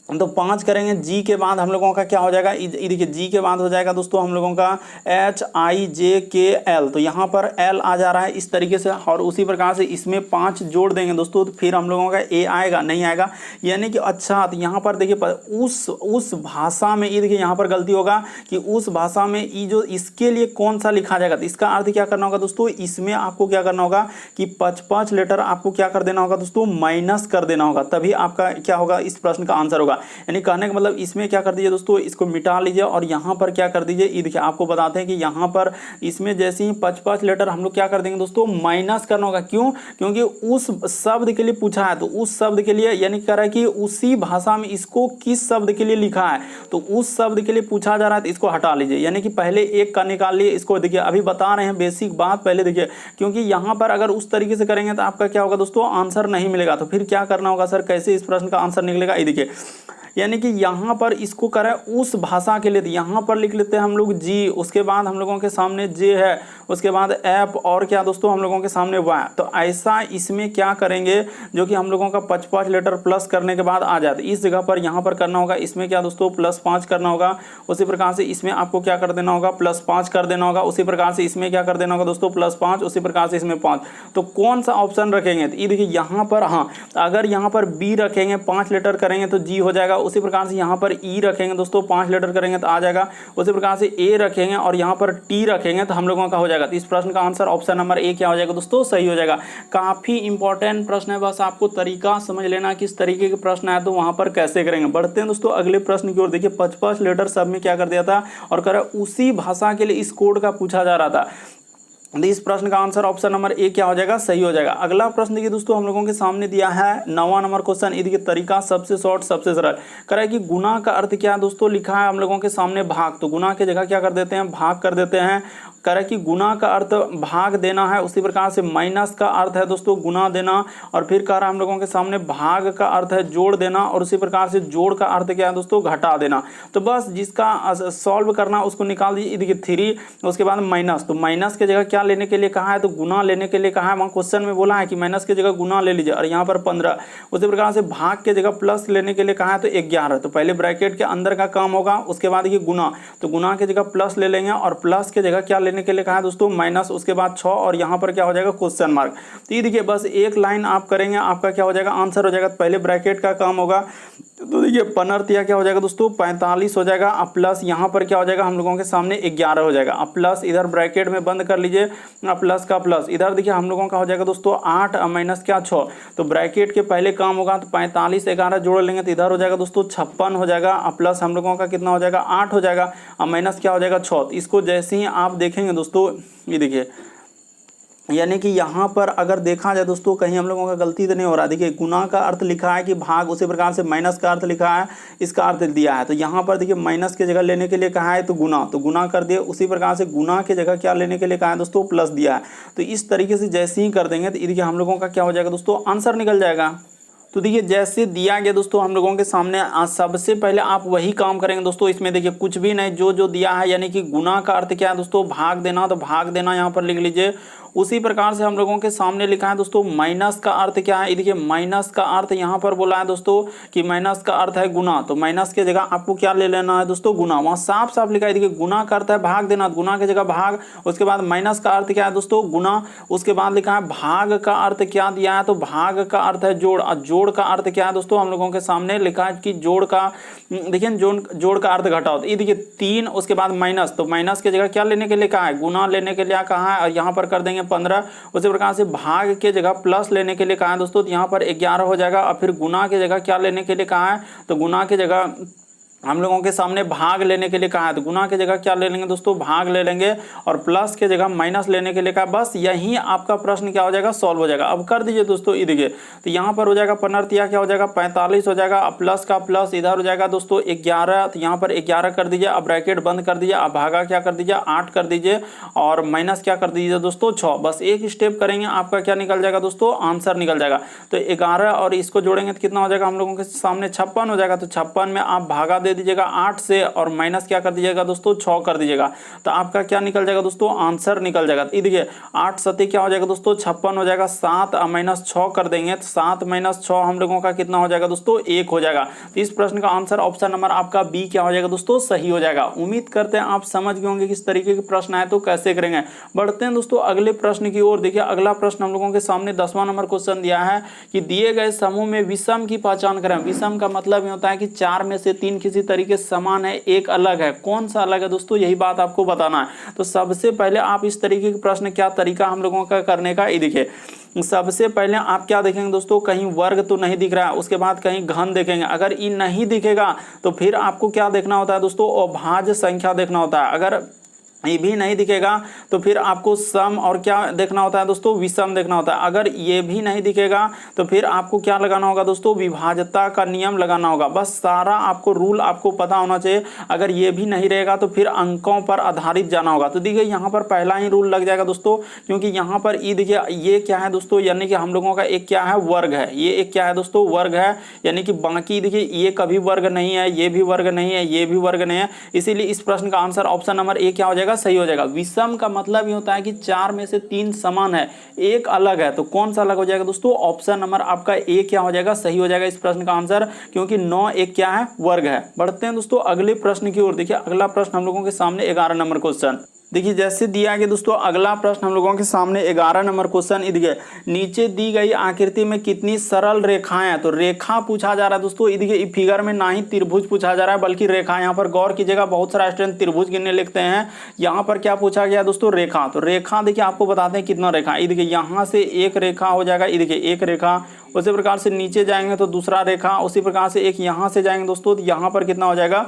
तो 5 करेंगे, जी के बाद हम लोगों का क्या हो जाएगा, देखिए जी के बाद हो जाएगा दोस्तों हम लोगों का एच आई जे के एल। तो यहाँ पर एल आ जा रहा है इस तरीके से, और उसी प्रकार से इसमें 5 जोड़ देंगे दोस्तों तो फिर हम लोगों का ए आएगा, नहीं आएगा। यानी कि अच्छा, तो यहाँ पर देखिए उस भाषा में, ये देखिए यहाँ पर गलती होगा कि उस भाषा में ये जो इसके लिए कौन सा लिखा जाएगा। तो इसका अर्थ क्या करना होगा दोस्तों, इसमें आपको क्या करना होगा कि 5 लेटर आपको क्या कर देना होगा दोस्तों, माइनस कर देना होगा, तभी आपका क्या होगा, इस प्रश्न का आंसर होगा। होगा। यानी कहने का मतलब इसमें क्या कर दीजिए दोस्तों, इसको मिटा लीजिए और यहाँ पर क्या कर दीजिए, ये देखिए आपको बताते हैं कि यहाँ पर इसमें जैसे ही 5-5 लेटर हम लोग क्या कर देंगे दोस्तों, माइनस करना होगा। क्यों? क्योंकि उस शब्द के लिए पूछा है, तो उस शब्द के लिए यानी कह रहा है कि उसी भाषा में इसको किस शब्द के लिए लिखा है, तो उस शब्द के लिए पूछा जा रहा है, तो इसको हटा लीजिए। यानी कि पहले एक का निकाल लिए, इसको देखिए अभी बता रहे हैं बेसिक बात, पहले देखिए, क्योंकि यहाँ पर अगर उस तरीके से करेंगे तो आपका क्या होगा दोस्तों, आंसर नहीं मिलेगा। तो फिर क्या करना होगा सर, कैसे इस प्रश्न का आंसर निकलेगा, ये देखिए यानी कि यहाँ पर इसको करें उस भाषा के लिए, तो यहाँ पर लिख लेते हैं हम लोग जी, उसके बाद हम लोगों के सामने जे है, उसके बाद एफ और क्या दोस्तों हम लोगों के सामने वाई। तो ऐसा इसमें क्या करेंगे जो कि हम लोगों का 5-5 लेटर प्लस करने के बाद आ जाते, इस जगह पर यहाँ पर करना होगा, इसमें क्या दोस्तों +5 करना होगा। उसी प्रकार से इसमें आपको क्या कर देना होगा, +5 कर देना होगा। उसी प्रकार से इसमें क्या कर देना होगा दोस्तों, +5। उसी प्रकार से इसमें 5। तो कौन सा ऑप्शन रखेंगे, तो ये देखिए यहाँ पर, हाँ अगर यहाँ पर बी रखेंगे 5 लेटर करेंगे तो जी हो जाएगा। उसी प्रकार से यहाँ पर ई रखेंगे दोस्तों, 5 लेटर करेंगे तो आ जाएगा। उसी प्रकार से ए रखेंगे और यहाँ पर टी रखेंगे तो हम लोगों का हो जाएगा। तो इस प्रश्न का आंसर ऑप्शन नंबर ए क्या हो जाएगा दोस्तों, सही हो जाएगा। काफी इंपॉर्टेंट प्रश्न है, बस आपको तरीका समझ लेना किस तरीके के प्रश्न आए तो वहां पर कैसे करेंगे। बढ़ते हैं दोस्तों अगले प्रश्न की ओर। देखिए 5-5 लेटर सब में क्या कर दिया था और कह रहा उसी भाषा के लिए इस कोड का पूछा जा रहा था। इस प्रश्न का आंसर ऑप्शन नंबर ए क्या हो जाएगा, सही हो जाएगा। अगला प्रश्न देखिए दोस्तों हम लोगों के सामने दिया है 9वां नंबर क्वेश्चन। ये देखिए तरीका सबसे शॉर्ट सबसे सरल, कह रहा है कि गुना का अर्थ क्या है दोस्तों, लिखा है हम लोगों के सामने भाग, तो गुना की जगह क्या कर देते हैं, भाग कर देते हैं। कह रहा है कि गुना का अर्थ भाग देना है, उसी प्रकार से माइनस का अर्थ है दोस्तों गुना देना, और फिर कह रहा है हम लोगों के सामने भाग का अर्थ है जोड़ देना, और उसी प्रकार से जोड़ का अर्थ क्या है दोस्तों, घटा देना। तो बस जिसका सॉल्व करना उसको निकाल दीजिए। देखिए 3, उसके बाद माइनस, तो माइनस की जगह क्या लेने के लिए कहा है, तो गुना लेने के लिए कहा है। वहाँ क्वेश्चन में बोला है कि माइनस की जगह गुना ले लीजिए, और यहाँ पर 15। उसी प्रकार से भाग के जगह प्लस लेने के लिए कहा है तो 11। तो पहले ब्रैकेट के अंदर का काम होगा, उसके बाद ये गुना, तो गुना की जगह प्लस ले लेंगे, और प्लस की जगह क्या लेने के लिए कहा है दोस्तों, माइनस, उसके बाद 6, और यहाँ पर क्या हो जाएगा, क्वेश्चन मार्क। तो ये देखिए बस एक लाइन आप करेंगे, आपका क्या हो जाएगा, आंसर हो जाएगा। पहले ब्रैकेट का काम होगा, तो देखिए पनरतिया क्या हो जाएगा दोस्तों, 45 हो जाएगा। अब प्लस यहाँ पर क्या हो जाएगा हम लोगों के सामने 11 हो जाएगा। अब प्लस इधर ब्रैकेट में बंद कर लीजिए, प्लस का प्लस इधर देखिए हम लोगों का हो जाएगा दोस्तों 8 माइनस क्या 6। तो ब्रैकेट के पहले काम होगा, तो 45 11 जोड़ लेंगे तो इधर हो जाएगा दोस्तों 56 हो जाएगा। अब प्लस हम लोगों का कितना हो जाएगा, 8 हो जाएगा। अब माइनस क्या हो जाएगा 6। तो इसको जैसे ही आप देखेंगे दोस्तों, ये देखिए यानी कि यहाँ पर अगर देखा जाए दोस्तों कहीं हम लोगों का गलती तो नहीं हो रहा। देखिए गुना का अर्थ लिखा है कि भाग, उसी प्रकार से माइनस का अर्थ लिखा है, इसका अर्थ दिया है। तो यहाँ पर देखिए माइनस की जगह लेने के लिए कहा है तो गुना कर दिए। उसी प्रकार से गुना की जगह क्या लेने के लिए कहा है दोस्तों, प्लस दिया है। तो इस तरीके से जैसे ही कर देंगे तो देखिए हम लोगों का क्या हो जाएगा दोस्तों, आंसर निकल जाएगा। तो देखिए जैसे दिया गया दोस्तों हम लोगों के सामने, सबसे पहले आप वही काम करेंगे दोस्तों। इसमें देखिए कुछ भी नहीं, जो दिया है, यानी कि गुना का अर्थ क्या है दोस्तों, भाग देना, तो भाग देना यहाँ पर लिख लीजिए। उसी प्रकार से हम लोगों के सामने लिखा है दोस्तों माइनस का अर्थ क्या है। देखिए माइनस का अर्थ यहाँ पर बोला है दोस्तों कि माइनस का अर्थ है गुना, तो माइनस की जगह आपको क्या ले लेना है दोस्तों, गुना। वहाँ साफ साफ लिखा है, देखिए गुना का अर्थ है भाग देना, गुना की जगह भाग। उसके बाद माइनस का अर्थ क्या है दोस्तों, गुना। उसके बाद लिखा है भाग का अर्थ क्या दिया है, तो भाग का अर्थ है जोड़, और जोड़ का अर्थ क्या है दोस्तों, हम लोगों के सामने लिखा है कि जोड़ का, देखिए जोड़ का अर्थ घटाओ। तो ये देखिए 3, उसके बाद माइनस, तो माइनस की जगह क्या लेने के लिए कहा है, गुना लेने के लिए कहा है, और यहाँ पर कर देंगे 15। उसी प्रकार से भाग के जगह प्लस लेने के लिए कहा है दोस्तों, तो यहाँ पर 11 हो जाएगा। और फिर गुना की जगह क्या लेने के लिए कहा है, तो गुना की जगह हम लोगों के सामने भाग लेने के लिए कहा है, तो गुना की जगह क्या ले लेंगे दोस्तों, भाग ले लेंगे, और प्लस की जगह माइनस लेने के लिए कहा। बस यही आपका प्रश्न क्या हो जाएगा, सॉल्व हो जाएगा। अब कर दीजिए दोस्तों, ये देखिए तो यहाँ पर हो जाएगा पनरतिया क्या हो जाएगा, 45 हो जाएगा। अब प्लस का प्लस इधर हो जाएगा दोस्तों 11, तो यहाँ पर 11 कर दीजिए। अब ब्रैकेट बंद कर दीजिए। अब भागा क्या कर दीजिए, 8 कर दीजिए, और माइनस क्या कर दीजिए दोस्तों 6। बस एक स्टेप करेंगे, आपका क्या निकल जाएगा दोस्तों, आंसर निकल जाएगा। तो 11 और इसको जोड़ेंगे तो कितना हो जाएगा हम लोगों के सामने, 56 हो जाएगा। तो 56 में आप भागा दे दीजिएगा 8 से, और माइनस क्या कर दीजिएगा दोस्तों 6 कर दीजिएगा। तो आपका क्या निकल जाएगा दोस्तों, आंसर निकल जाएगा। ये देखिए 8 सती क्या हो जाएगा दोस्तों, 56 हो जाएगा। 7 माइनस 6 कर देंगे तो 7 माइनस 6 हम लोगों का कितना हो जाएगा दोस्तों, 1 हो जाएगा। तो इस प्रश्न का आंसर ऑप्शन नंबर आपका बी क्या हो जाएगा दोस्तों, सही हो जाएगा। उम्मीद करते हैं आप समझ गए होंगे किस तरीके के प्रश्न आए तो कैसे करेंगे। बढ़ते हैं दोस्तों अगले प्रश्न की ओर। देखिए अगला प्रश्न हम लोगों के सामने 10वां नंबर क्वेश्चन दिया है कि दिए गए समूह में विषम की पहचान करें। विषम का मतलब ये होता है कि 4 में से 3 किसी तरीके समान है, एक अलग है। कौन सा अलग है दोस्तों, यही बात आपको बताना है। तो सबसे पहले आप इस तरीके के प्रश्न, क्या तरीका हम लोगों का करने का, ये देखिए सबसे पहले आप क्या देखेंगे दोस्तों, कहीं वर्ग तो नहीं दिख रहा है, उसके बाद कहीं घन देखेंगे। अगर ये नहीं दिखेगा तो फिर आपको क्या देखना होता है दोस्तों, अभाज्य संख्या देखना होता है। अगर ये भी नहीं दिखेगा तो फिर आपको सम और क्या देखना होता है दोस्तों, विषम देखना होता है। अगर ये भी नहीं दिखेगा तो फिर आपको क्या लगाना होगा दोस्तों, विभाज्यता का नियम लगाना होगा। बस सारा आपको रूल आपको पता होना चाहिए। अगर ये भी नहीं रहेगा तो फिर अंकों पर आधारित जाना होगा। तो देखिए यहाँ पर पहला ही रूल लग जाएगा दोस्तों, क्योंकि यहाँ पर ये देखिए ये क्या है दोस्तों, यानी कि हम लोगों का एक क्या है, वर्ग है। ये एक क्या है दोस्तों, वर्ग है। यानी कि बाकी देखिए ये कभी वर्ग नहीं है, ये भी वर्ग नहीं है, ये भी वर्ग नहीं है। इसीलिए इस प्रश्न का आंसर ऑप्शन नंबर ए क्या हो जाएगा, सही हो जाएगा। विषम का मतलब ये होता है कि 4 में से 3 समान है, एक अलग है। तो कौन सा अलग हो जाएगा दोस्तों, ऑप्शन नंबर आपका ए क्या हो जाएगा, सही हो जाएगा इस प्रश्न का आंसर, क्योंकि 9 एक क्या है, वर्ग है। बढ़ते हैं दोस्तों अगले प्रश्न की ओर। देखिए अगला प्रश्न हम लोगों के सामने 11 नंबर क्वेश्चन। देखिए जैसे दिया गया दोस्तों, अगला प्रश्न हम लोगों के सामने 11 नंबर क्वेश्चन देखिए, नीचे दी गई आकृति में कितनी सरल रेखाएं हैं। तो रेखा पूछा जा रहा है दोस्तों। देखिए फिगर में ना ही त्रिभुज पूछा जा रहा है बल्कि रेखा। यहाँ पर गौर कीजिएगा, बहुत सारा स्टूडेंट त्रिभुज गिनने लिखते हैं, यहाँ पर क्या पूछा गया दोस्तों, रेखा। तो रेखा देखिए आपको बताते हैं कितना रेखा। ये देखिए यहाँ से एक रेखा हो जाएगा, ये देखिए एक रेखा। उसी प्रकार से नीचे जाएंगे तो दूसरा रेखा, उसी प्रकार से एक यहाँ से जाएंगे दोस्तों, तो यहाँ पर कितना हो जाएगा,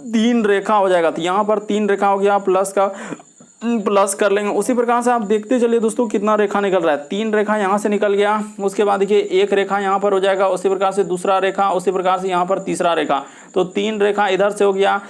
3 रेखा हो जाएगा। तो यहाँ पर 3 रेखा हो गया, प्लस कर लेंगे। उसी प्रकार से आप देखते चलिए दोस्तों कितना रेखा निकल रहा है, 3 रेखा यहाँ से निकल गया। उसके बाद देखिए एक रेखा यहाँ पर हो जाएगा, उसी प्रकार से दूसरा रेखा, उसी प्रकार से यहाँ पर तीसरा रेखा। तो 3 रेखा इधर से हो गया।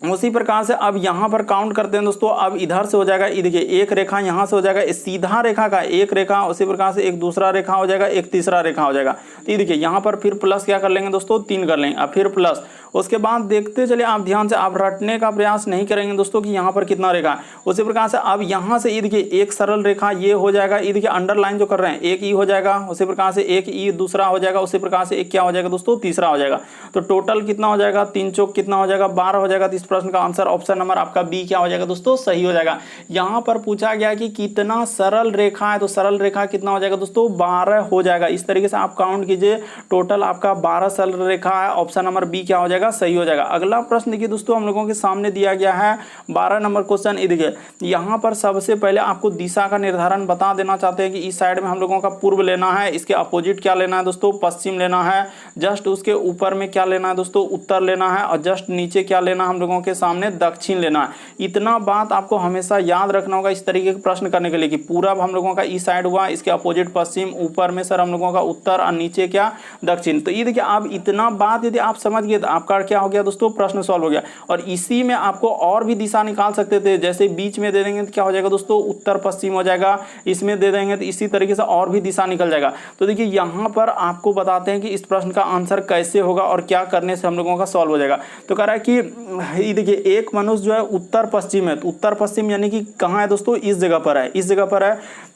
उसी प्रकार से अब यहाँ पर काउंट करते हैं दोस्तों, अब इधर से हो जाएगा, ये देखिए एक रेखा यहाँ से हो जाएगा, सीधा रेखा का एक रेखा, उसी प्रकार से एक दूसरा रेखा हो जाएगा, एक तीसरा रेखा हो जाएगा। तो ये देखिए यहाँ पर फिर प्लस क्या कर लेंगे दोस्तों, 3 कर लेंगे, अब फिर प्लस। उसके बाद देखते चलिए आप ध्यान से, आप रटने का प्रयास नहीं करेंगे दोस्तों कि यहाँ पर कितना रेखा। उसी प्रकार से अब यहाँ से ये देखिए एक सरल रेखा ये हो जाएगा, ये देखिए अंडरलाइन जो कर रहे हैं, एक ई हो जाएगा, उसी प्रकार से एक ई दूसरा हो जाएगा, उसी प्रकार से एक क्या हो जाएगा दोस्तों, तीसरा हो जाएगा। तो टोटल कितना हो जाएगा, 3 चौक कितना हो जाएगा, 12 हो जाएगा। तो इस प्रश्न का आंसर ऑप्शन नंबर आपका बी क्या हो जाएगा दोस्तों, सही हो जाएगा। यहाँ पर पूछा गया कि कितना सरल रेखा है, तो सरल रेखा कितना हो जाएगा दोस्तों, 12 हो जाएगा। इस तरीके से आप काउंट कीजिए, टोटल आपका 12 सरल रेखा है। ऑप्शन नंबर बी क्या हो जाएगा, सही हो जाएगा। अगला प्रश्न देखिए दोस्तों हम लोगों के सामने दिया गया है 12 नंबर क्वेश्चन। देखिए यहाँ पर सबसे पहले आपको दिशा का निर्धारण बता देना चाहते हैं कि इस साइड में हम लोगों का पूर्व लेना है, इसके अपोजिट क्या लेना है दोस्तों, पश्चिम लेना है। जस्ट उसके ऊपर में क्या लेना है दोस्तों, उत्तर लेना है। और जस्ट नीचे क्या लेना है हम लोगों के सामने, दक्षिण लेना है। इतना बात आपको हमेशा याद रखना होगा इस तरीके के प्रश्न करने के लिए कि पूरब हम लोगों का ईस्ट साइड हुआ, इसके अपोजिट पश्चिम, ऊपर में सर हम लोगों का उत्तर और नीचे क्या, दक्षिण। तो ये देखिए आप इतना बात यदि आप समझ गए तो आपका क्या हो गया दोस्तों, प्रश्न सॉल्व हो गया। और इसी में आपको और भी दिशा निकाल सकते थे, जैसे बीच में दे देंगे तो क्या हो जाएगा दोस्तों, उत्तर पश्चिम हो जाएगा। इसमें दे देंगे तो इसी तरीके से और भी दिशा निकल जाएगा। तो देखिए यहाँ पर आपको बताते हैं कि इस प्रश्न का आंसर कैसे होगा और क्या करने से हम लोगों का सॉल्व हो जाएगा। तो कह रहा है कि देखिए एक मनुष्य जो है उत्तर पश्चिम है, तो उत्तर पश्चिम यानी कि कहाँ है दोस्तों, इस जगह पर है, इस जगह पर है।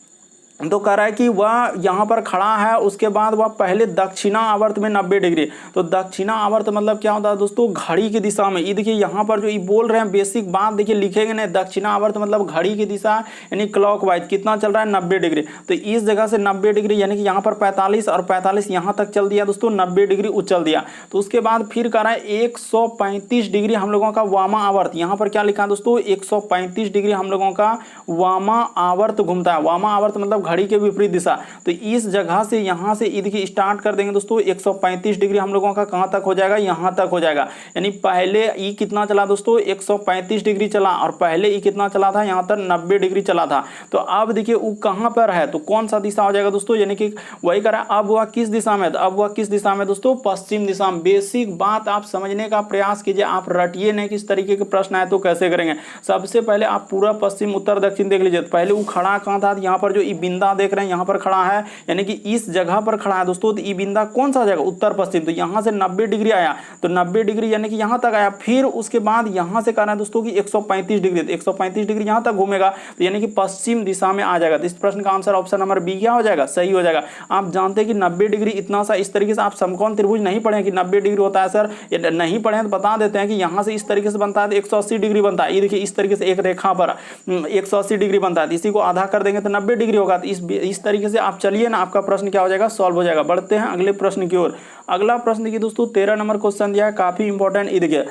तो कह रहा है कि वह यहाँ पर खड़ा है, उसके बाद वह पहले दक्षिणा आवर्त में 90 डिग्री। तो दक्षिणा आवर्त मतलब क्या होता है दोस्तों, घड़ी की दिशा में। ये देखिए यहाँ पर जो ये बोल रहे हैं बेसिक बात देखिए लिखेंगे नहीं, दक्षिणा आवर्त मतलब घड़ी की दिशा यानी क्लॉकवाइज कितना चल रहा है, 90 डिग्री। तो इस जगह से 90 डिग्री यानी कि यहाँ पर 45 और 45 यहाँ तक चल दिया दोस्तों, 90 डिग्री उछल दिया। तो उसके बाद फिर कह रहा है 135 डिग्री हम लोगों का वामा आवर्त। यहाँ पर क्या लिखा है दोस्तों, 135 डिग्री हम लोगों का वामा आवर्त घूमता है। वामा आवर्त मतलब घड़ी के विपरीत दिशा। तो इस जगह से यहाँ से देखिए स्टार्ट कर देंगे दोस्तों, 135 डिग्री हम लोगों का कहाँ तक हो जाएगा, यहाँ तक हो जाएगा। यानी पहले ई कितना चला दोस्तों, 135 डिग्री चला, और पहले ई कितना चला था, यहाँ तक 90 डिग्री चला था। तो अब देखिए वो कहाँ पर है, तो कौन सा दिशा हो जाएगा दोस्तों, यानी कि वही कह रहा है अब वह किस दिशा में, तो अब वह किस दिशा में दोस्तों, पश्चिम दिशा में। बेसिक बात आप समझने का प्रयास कीजिए, आप रटिए नहीं किस तरीके के प्रश्न आए तो कैसे करेंगे। सबसे पहले आप पूरा पश्चिम उत्तर दक्षिण देख लीजिए। पहले वो खड़ा कहाँ था, यहाँ पर जो ई बिंदा देख रहे हैं यहाँ पर खड़ा है, यानी कि इस जगह पर खड़ा है दोस्तों। तो ई बिंदा कौन सा जगह, उत्तर पश्चिम। तो यहाँ से 90 डिग्री आया, तो 90 डिग्री यानी कि यहाँ तक आया। फिर उसके बाद यहाँ से कहना है दोस्तों कि 135 डिग्री, तो 135 डिग्री यहाँ तक घूमेगा, तो यानी कि पश्चिम दिशा में आ जाएगा। तो इस प्रश्न का आंसर ऑप्शन नंबर बी क्या हो जाएगा, सही हो जाएगा। आप जानते हैं कि 90 डिग्री इतना सा इस तरीके से आप समकोण त्रिभुज नहीं पढ़े कि 90 डिग्री होता है सर, नहीं पढ़े तो बता देते हैं कि यहाँ से इस तरीके से बनता है तो 180 डिग्री बनता है। ये देखिए इस तरीके से एक रेखा पर 180 डिग्री बनता है, इसी को आधा कर देंगे तो 90 डिग्री होगा। तो इस तरीके से आप चलिए ना, आपका प्रश्न क्या हो जाएगा, सॉल्व हो जाएगा। बढ़ते हैं अगले प्रश्न की ओर। अगला प्रश्न देखिए दोस्तों 13 नंबर क्वेश्चन दिया है, काफी इंपॉर्टेंट। ये देखिए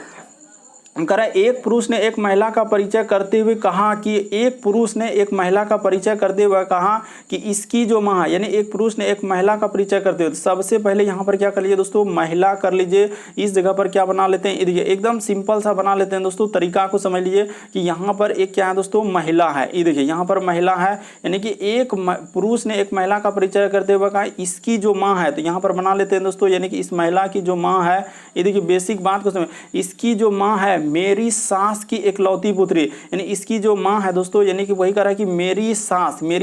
कह रहा है एक पुरुष ने एक महिला का परिचय करते हुए कहा कि एक पुरुष ने एक महिला का परिचय करते हुए कहा कि इसकी जो मां है, यानी एक पुरुष ने एक महिला का परिचय करते हुए, तो सबसे पहले यहाँ पर क्या कर लीजिए दोस्तों, महिला कर लीजिए। इस जगह पर क्या बना लेते हैं, देखिए एकदम सिंपल सा बना लेते हैं दोस्तों, तरीका को समझ लीजिए कि यहाँ पर एक क्या है दोस्तों, महिला है। ये देखिए यहाँ पर महिला है, यानी कि एक पुरुष ने एक महिला का परिचय करते हुए कहा इसकी जो माँ है, तो यहाँ पर बना लेते हैं दोस्तों, यानी कि इस महिला की जो माँ है, ये देखिए बेसिक बात को समझ, इसकी जो माँ है मेरी सास की इकलौती पुत्री, यानी इसकी जो माँ है दोस्तों, यानी कि वही कह रहा है कि मेरी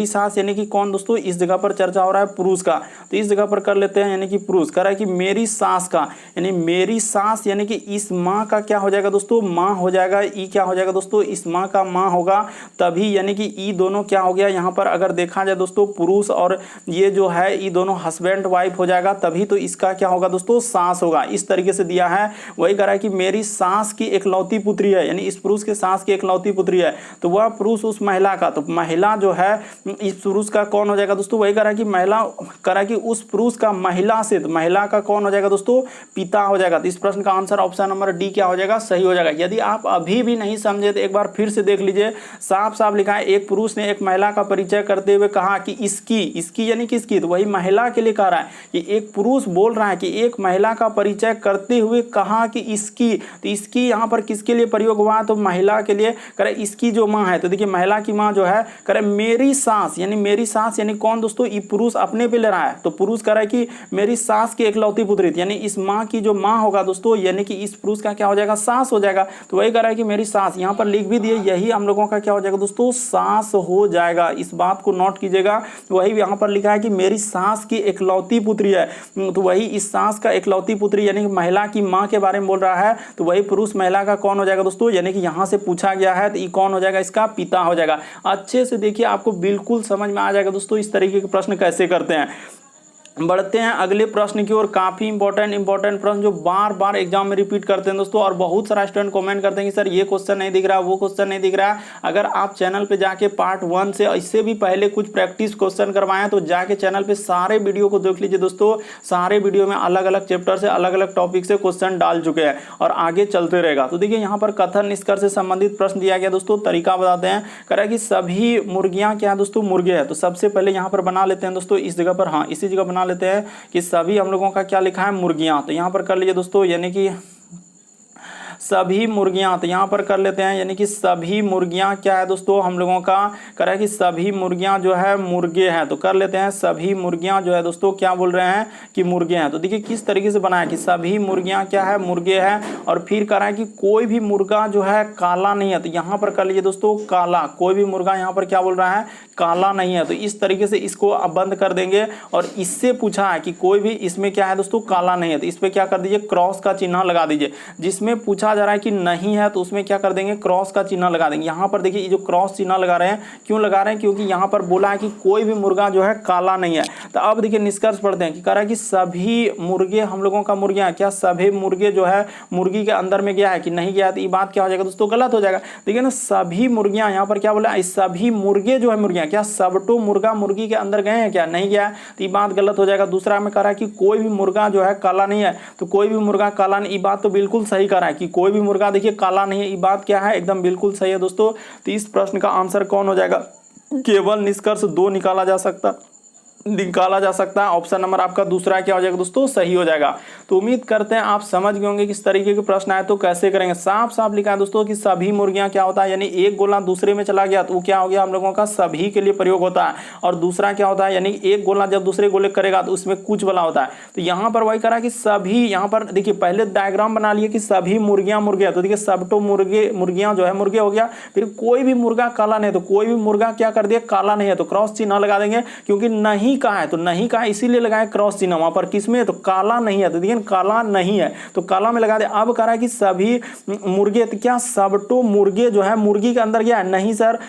सास यानी कि कौन दोस्तों, इस जगह पर चर्चा हो रहा है पुरुष का, तो इस जगह पर कर लेते हैं, यानी कि पुरुष कह रहा है कि मेरी सास का, यानी मेरी सास यानी कि इस माँ का क्या हो जाएगा दोस्तों, माँ हो जाएगा। ई क्या हो जाएगा दोस्तों, इस माँ का माँ होगा, तभी यानी कि ई दोनों क्या हो गया, यहाँ पर अगर देखा जाए दोस्तों पुरुष और ये जो है ई दोनों हस्बैंड वाइफ हो जाएगा, तभी तो इसका क्या होगा दोस्तों, सास होगा। इस तरीके से दिया है, वही कह रहा है कि मेरी सास की इकलौती पुत्री है, यानी इस पुरुष के सास की इकलौती पुत्री है, तो वह पुरुष उस महिला का, तो महिला जो है इस पुरुष का कौन हो जाएगा दोस्तों, वही कह रहा है कि महिला कह रहा है कि उस पुरुष का महिला से, तो महिला का कौन हो जाएगा दोस्तों, पिता हो जाएगा। तो इस प्रश्न का आंसर ऑप्शन नंबर डी क्या हो जाएगा, सही हो जाएगा। यदि आप अभी भी नहीं समझे तो एक बार फिर से देख लीजिए, साफ साफ लिखा है एक पुरुष ने एक महिला का परिचय करते हुए कहा कि इसकी यानी किसकी, तो वही महिला के लिए कह रहा है कि एक पुरुष बोल रहा है कि एक महिला का परिचय करते हुए कहा कि इसकी, तो इसकी यहाँ पर किसके लिए प्रयोग हुआ, तो महिला के लिए, करे इसकी जो माँ है, तो देखिए महिला की माँ जो है, करे मेरी सास यानी कौन दोस्तों, ये पुरुष अपने पे ले रहा है, तो पुरुष कह रहा है कि मेरी सास की इकलौती पुत्री, यानी इस माँ की जो माँ होगा दोस्तों, यानी कि इस पुरुष का क्या हो जाएगा, सास हो जाएगा। तो वही कह रहा है कि मेरी सास, यहाँ पर लिख भी दिए, यही हम लोगों का क्या हो जाएगा दोस्तों, सास हो जाएगा। इस बात को नोट कीजिएगा, वही यहाँ पर लिखा है कि मेरी सास की इकलौती पुत्री है, तो वही इस सास का इकलौती पुत्री यानी कि महिला की माँ के बारे में बोल रहा है, तो वही पुरुष महिला का कौन हो जाएगा दोस्तों, यानी कि यहाँ से पूछा गया है, तो ये कौन हो जाएगा, इसका पिता हो जाएगा। अच्छे से देखिए, आपको बिल्कुल समझ में आ जाएगा दोस्तों इस तरीके के प्रश्न कैसे करते हैं। बढ़ते हैं अगले प्रश्न की ओर। काफ़ी इंपॉर्टेंट प्रश्न जो बार बार एग्जाम में रिपीट करते हैं दोस्तों, और बहुत सारा स्टूडेंट कमेंट करते हैं कि सर ये क्वेश्चन नहीं दिख रहा, वो क्वेश्चन नहीं दिख रहा। अगर आप चैनल पे जाके पार्ट 1 से इससे भी पहले कुछ प्रैक्टिस क्वेश्चन करवाएं तो जाके चैनल पे सारे वीडियो को देख लीजिए दोस्तों। सारे वीडियो में अलग अलग चैप्टर से अलग अलग टॉपिक से क्वेश्चन डाल चुके हैं और आगे चलते रहेगा। तो देखिए यहाँ पर कथन निष्कर्ष से संबंधित प्रश्न दिया गया दोस्तों। तरीका बताते हैं, कह रहा है कि सभी मुर्गियां क्या है दोस्तों, मुर्गे हैं। तो सबसे पहले यहाँ पर बना लेते हैं दोस्तों, इस जगह पर, हाँ इसी जगह बना लेते हैं कि सभी हम लोगों का क्या लिखा है, मुर्गियां। तो यहाँ पर कर लीजिए दोस्तों, यानी कि सभी मुर्गियां, तो यहाँ पर कर लेते हैं, यानी कि सभी मुर्गियां क्या है दोस्तों, हम लोगों का कह रहा है कि सभी मुर्गियां जो है मुर्गे हैं। तो कर लेते हैं सभी मुर्गियां जो है दोस्तों क्या बोल रहे हैं कि मुर्गे हैं। तो देखिए किस तरीके से बनाया कि सभी मुर्गियां क्या है, मुर्गे हैं। और फिर कह रहा है कि कोई भी मुर्गा जो है काला नहीं है। तो यहाँ पर कर लीजिए दोस्तों काला, कोई भी मुर्गा यहाँ पर क्या बोल रहा है, काला नहीं है। तो इस तरीके से इसको अब बंद कर देंगे। और इससे पूछा है कि कोई भी इसमें क्या है दोस्तों, काला नहीं है। तो इस पर क्या कर दीजिए, क्रॉस का चिन्ह लगा दीजिए। जिसमें पूछा जा रहा है कि नहीं है तो उसमें क्या कर देंगे, क्रॉस का चिन्ह लगा देंगे। यहाँ पर देखिए ये जो क्रॉस चिन्ह लगा रहे हैं, क्यों लगा रहे हैं, क्योंकि यहाँ पर बोला है कि कोई भी मुर्गा जो है काला नहीं है। तो अब देखिए निष्कर्ष पढ़ते हैं कि कह रहा है कि सभी मुर्गे हम लोगों का मुर्गियां, क्या सभी मुर्गे जो है मुर्गी के अंदर में गया है कि नहीं गया है। तो ये बात क्या हो जाएगा दोस्तों, गलत हो जाएगा। देखिए ना, सभी मुर्गियां, यहाँ पर क्या बोला है, सभी मुर्गे जो है मुर्गियां, क्या सबटो मुर्गा मुर्गी के अंदर गए हैं क्या, नहीं गया। तो ये बात गलत हो जाएगा। दूसरा में कह रहा है कि कोई भी मुर्गा जो है काला नहीं है। तो कोई भी मुर्गा काला नहीं, ये बात तो बिल्कुल सही कह रहा है कि कोई भी मुर्गा देखिए काला नहीं है। ये बात क्या है, एकदम बिल्कुल सही है दोस्तों। तो इस प्रश्न का आंसर कौन हो जाएगा, केवल निष्कर्ष 2 निकाला जा सकता है। ऑप्शन नंबर आपका दूसरा क्या हो जाएगा दोस्तों, सही हो जाएगा। तो उम्मीद करते हैं आप समझ गए होंगे किस तरीके के प्रश्न आए तो कैसे करेंगे। साफ साफ लिखा है दोस्तों कि सभी मुर्गियां क्या होता है, यानी एक गोला दूसरे में चला गया तो वो क्या हो गया, हम लोगों का सभी के लिए प्रयोग होता है। और दूसरा क्या होता है, यानी एक गोला जब दूसरे गोले करेगा तो उसमें कुछ वाला होता है। तो यहाँ पर वही करा कि सभी, यहाँ पर देखिए पहले डायग्राम बना लिए कि सभी मुर्गियां मुर्गे, तो देखिए सबटो मुर्गियां जो है मुर्गे हो गया। फिर कोई भी मुर्गा काला नहीं, तो कोई भी मुर्गा क्या कर दिया, काला नहीं है। तो क्रॉस चिन्ह लगा देंगे, क्योंकि नहीं कहा है तो नहीं कहा इसीलिए लगाए क्रॉस चिन्ह। वहां पर किसमें, तो काला नहीं है। तो देखिए काला नहीं है तो काला में लगा दे। अब कह रहा है कि सभी मुर्गे, तो क्या सबटो मुर्गे जो है मुर्गी के अंदर गया है, नहीं सर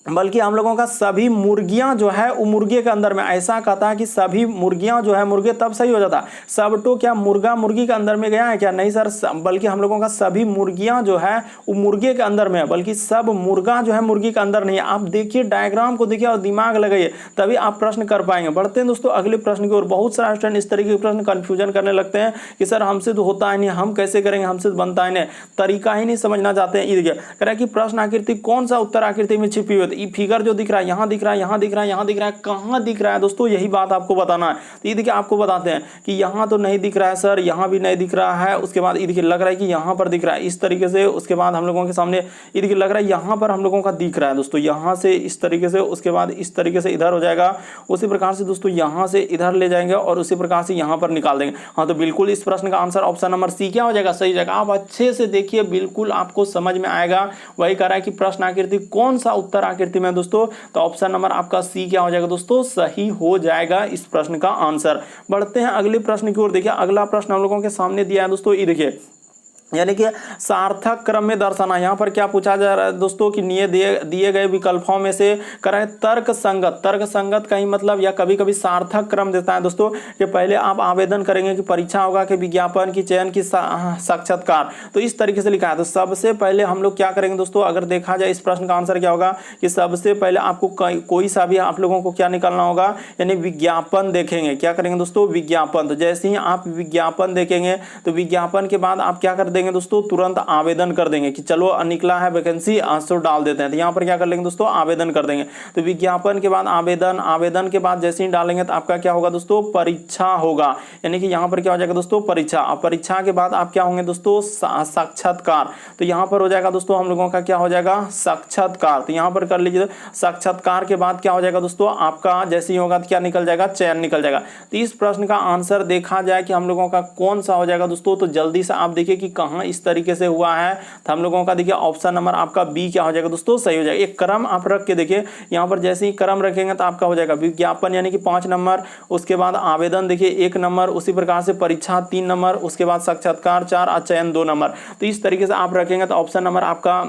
बल्कि हम लोगों का सभी मुर्गियां जो है वो मुर्गे के अंदर में, ऐसा कहता है कि सभी मुर्गियां जो है, मुर्गे तब सही हो जाता। सब तो क्या मुर्गा मुर्गी के अंदर में गया है क्या? नहीं सर, बल्कि हम लोगों का सभी मुर्गियां जो है वो मुर्गे के अंदर में है, बल्कि सब मुर्गा जो है मुर्गी के अंदर नहीं है। आप देखिए डायग्राम को देखिए और दिमाग लगाइए, तभी आप प्रश्न कर पाएंगे। बढ़ते हैं दोस्तों अगले प्रश्न की ओर। बहुत सारे स्टूडेंट इस तरीके के प्रश्न कंफ्यूजन करने लगते हैं कि सर हमसे तो होता है नहीं, हम कैसे करेंगे, हमसे तो बनता है नहीं, तरीका ही नहीं समझना चाहते हैं। ये देखिए कह रहा है कि प्रश्न आकृति कौन सा उत्तर आकृति में छिपी हुई है। ये फिगर जो दिख रहा है, यहां दिख रहा है, यहां दिख रहा है, यहां दिख रहा है, कहां दिख रहा है दोस्तों, यही बात आपको बताना है। तो ये देखिए आपको बताते हैं कि यहां तो नहीं दिख रहा है सर, यहां भी नहीं दिख रहा है, उसके बाद ये देखिए लग रहा है कि यहां पर दिख रहा है इस तरीके से, उसके बाद हम लोगों के सामने ये देखिए लग रहा है यहां पर हम लोगों का दिख रहा है दोस्तों, यहां से इस तरीके से, उसके बाद इस तरीके से इधर हो जाएगा, उसी प्रकार से दोस्तों यहां से इधर ले जाएंगे और उसी प्रकार से यहां पर निकाल देंगे। हाँ, तो बिल्कुल इस प्रश्न का आंसर ऑप्शन नंबर सी क्या हो जाएगा, सही जाएगा। आप अच्छे से देखिए, बिल्कुल आपको समझ में आएगा। वही कह रहा है कि प्रश्न आकृति कौन सा उत्तर आकृति में दोस्तों, तो ऑप्शन नंबर आपका सी क्या हो जाएगा दोस्तों, सही हो जाएगा इस प्रश्न का आंसर। बढ़ते हैं अगले प्रश्न की ओर। देखिए अगला प्रश्न हम लोगों के सामने दिया है दोस्तों, ये देखिए यानी कि सार्थक क्रम में दर्शाना। यहाँ पर क्या पूछा जा रहा है दोस्तों कि दिए गए विकल्पों में से करें तर्क संगत का ही मतलब, या कभी कभी सार्थक क्रम देता है दोस्तों कि पहले आप आवेदन करेंगे कि परीक्षा होगा कि विज्ञापन की चयन की साक्षात्कार, तो इस तरीके से लिखा है। तो सबसे पहले हम लोग क्या करेंगे दोस्तों, अगर देखा जाए इस प्रश्न का आंसर क्या होगा कि सबसे पहले आपको कोई सा भी आप लोगों को क्या निकालना होगा, यानी विज्ञापन देखेंगे। क्या करेंगे दोस्तों, विज्ञापन। तो जैसे ही आप विज्ञापन देखेंगे तो विज्ञापन के बाद आप क्या कर देंगे दोस्तों, तुरंत आवेदन कर देंगे कि चलो निकला है वैकेंसी, आज तो डाल देते हैं। तो यहाँ पर क्या कर लेंगे दोस्तों, आवेदन कर देंगे। तो विज्ञापन के बाद आवेदन के बाद जैसे ही डालेंगे तो आपका क्या होगा दोस्तों, परीक्षा होगा। यानी कि यहाँ पर क्या हो जाएगा दोस्तों, परीक्षा। और परीक्षा के बाद आप क्या होंगे दोस्तों, साक्षात्कार। तो यहाँ पर हो जाएगा दोस्तों हम लोगों का क्या हो जाएगा, साक्षात्कार। तो यहाँ पर कर लीजिए, साक्षात्कार के बाद क्या हो जाएगा दोस्तों, आपका जैसे ही होगा तो क्या निकल जाएगा, चयन निकल जाएगा। तो इस प्रश्न का आंसर देखा जाए कि हम लोगों का कौन सा हो जाएगा दोस्तों, तो जल्दी से आप देखिए कि कहां इस तरीके से हुआ है। तो हम लोगों का देखिए ऑप्शन नंबर आपका बी क्या हो जाएगा दोस्तों, सही हो जाएगा। एक क्रम आप रख के देखिए, यहां पर जैसे ही क्रम रखेंगे तो आपका हो जाएगा विज्ञापन यानी कि 5 नंबर, उसके बाद आवेदन देखिए 1 नंबर, उसी प्रकार से परीक्षा 3 नंबर, उसके बाद साक्षात्कार 4 और चयन 2 नंबर। तो इस तरीके से आप रखेंगे तो ऑप्शन नंबर आपका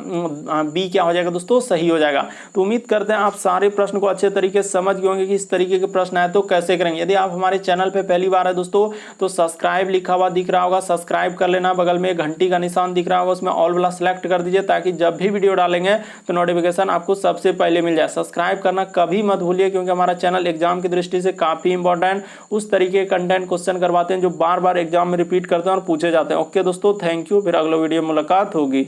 बी क्या हो जाएगा दोस्तों, सही हो जाएगा। तो उम्मीद करते हैं आप सारे प्रश्न को अच्छे तरीके से समझ गए होंगे कि इस तरीके के प्रश्न आए तो कैसे करेंगे। यदि आप हमारे चैनल पे पहली बार है दोस्तों तो सब्सक्राइब लिखा हुआ दिख रहा होगा, सब्सक्राइब कर लेना। बगल में घंटी का निशान दिख रहा होगा, उसमें ऑल वाला सेलेक्ट कर दीजिए ताकि जब भी वीडियो डालेंगे तो नोटिफिकेशन आपको सबसे पहले मिल जाए। सब्सक्राइब करना कभी मत भूलिए क्योंकि हमारा चैनल एग्जाम की दृष्टि से काफी इंपॉर्टेंट उस तरीके के कंटेंट क्वेश्चन करवाते हैं जो बार बार एग्जाम में रिपीट करते हैं और पूछे जाते हैं। ओके दोस्तों, थैंक यू। फिर अगले वीडियो में मुलाकात होगी।